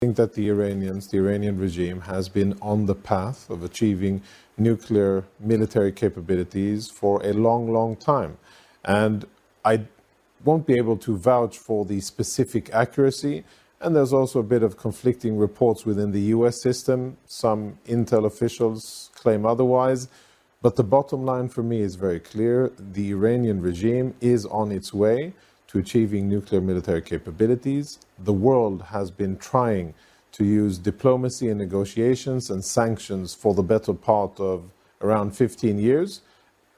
I think that the Iranian regime has been on the path of achieving nuclear military capabilities for a long, long time. And I won't be able to vouch for the specific accuracy. And there's also a bit of conflicting reports within the US system. Some intel officials claim otherwise. But the bottom line for me is very clear. The Iranian regime is on its way to achieving nuclear military capabilities. The world has been trying to use diplomacy and negotiations and sanctions for the better part of around 15 years.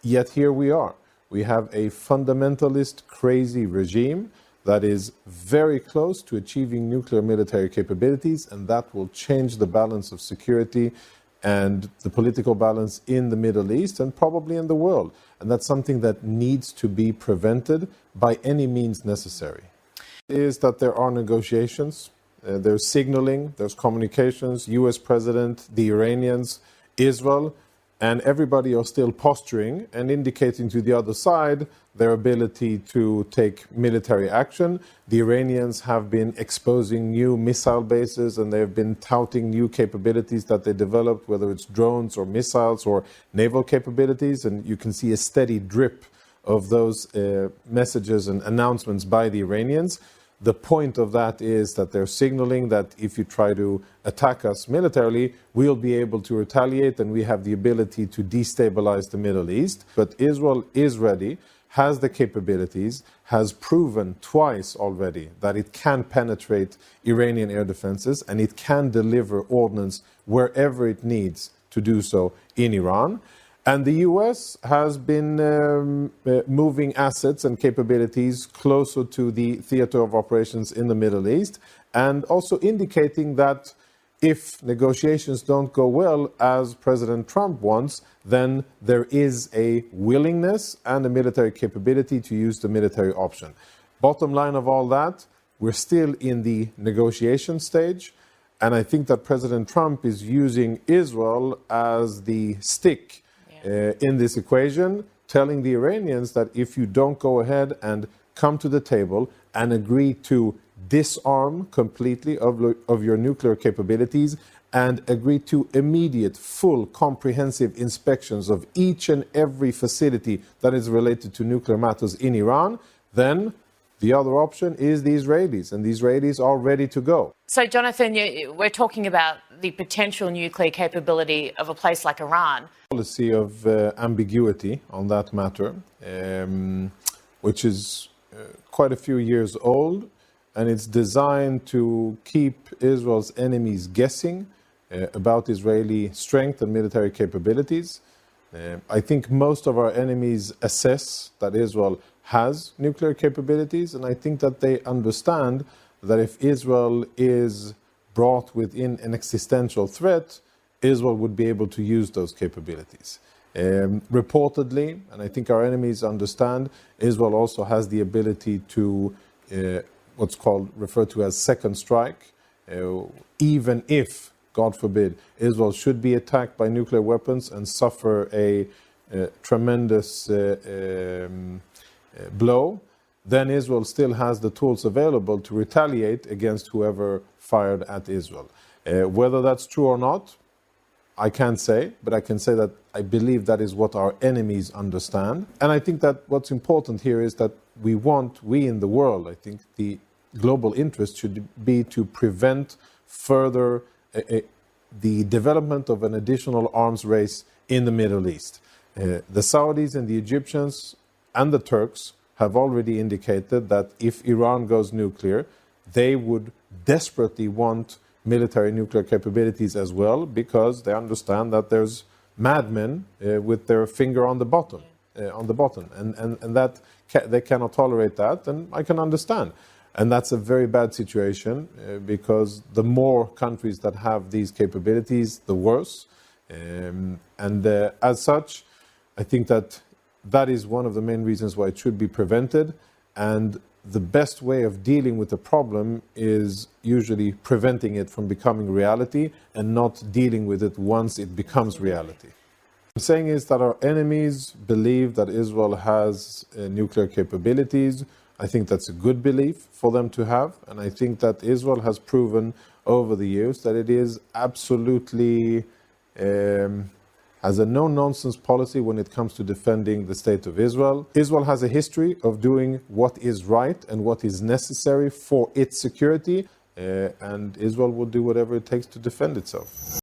Yet here we are. We have a fundamentalist, crazy regime that is very close to achieving nuclear military capabilities, and that will change the balance of security and the political balance in the Middle East and probably in the world. And that's something that needs to be prevented by any means necessary. Is that there are negotiations, there's signaling, there's communications, US President, the Iranians, Israel, and everybody are still posturing and indicating to the other side their ability to take military action. The Iranians have been exposing new missile bases and they've been touting new capabilities that they developed, whether it's drones or missiles or naval capabilities. And you can see a steady drip of those messages and announcements by the Iranians. The point of that is that they're signaling that if you try to attack us militarily, we'll be able to retaliate and we have the ability to destabilize the Middle East. But Israel is ready, has the capabilities, has proven twice already that it can penetrate Iranian air defenses and it can deliver ordnance wherever it needs to do so in Iran. And the US has been moving assets and capabilities closer to the theater of operations in the Middle East, and also indicating that if negotiations don't go well, as President Trump wants, then there is a willingness and a military capability to use the military option. Bottom line of all that, we're still in the negotiation stage, and I think that President Trump is using Israel as the stick in this equation, telling the Iranians that if you don't go ahead and come to the table and agree to disarm completely of your nuclear capabilities and agree to immediate, full, comprehensive inspections of each and every facility that is related to nuclear matters in Iran, then the other option is the Israelis, and the Israelis are ready to go. So, Jonathan, we're talking about the potential nuclear capability of a place like Iran. Policy of ambiguity on that matter, which is quite a few years old, and it's designed to keep Israel's enemies guessing about Israeli strength and military capabilities. I think most of our enemies assess that Israel has nuclear capabilities, and I think that they understand that if Israel is brought within an existential threat, Israel would be able to use those capabilities. Reportedly, and I think our enemies understand, Israel also has the ability to what's referred to as second strike, even if, God forbid, Israel should be attacked by nuclear weapons and suffer a tremendous blow, then Israel still has the tools available to retaliate against whoever fired at Israel. Whether that's true or not, I can't say, but I can say that I believe that is what our enemies understand. And I think that what's important here is that we in the world, I think the global interest should be to prevent further the development of an additional arms race in the Middle East. The Saudis and the Egyptians and the Turks have already indicated that if Iran goes nuclear, they would desperately want military nuclear capabilities as well, because they understand that there's madmen with their finger on the bottom, and that they cannot tolerate that, and I can understand. And that's a very bad situation because the more countries that have these capabilities, the worse. As such, I think that is one of the main reasons why it should be prevented. And the best way of dealing with the problem is usually preventing it from becoming reality and not dealing with it once it becomes reality. What I'm saying is that our enemies believe that Israel has nuclear capabilities. I think that's a good belief for them to have. And I think that Israel has proven over the years that it is absolutely has a no-nonsense policy when it comes to defending the state of Israel. Israel has a history of doing what is right and what is necessary for its security, and Israel will do whatever it takes to defend itself.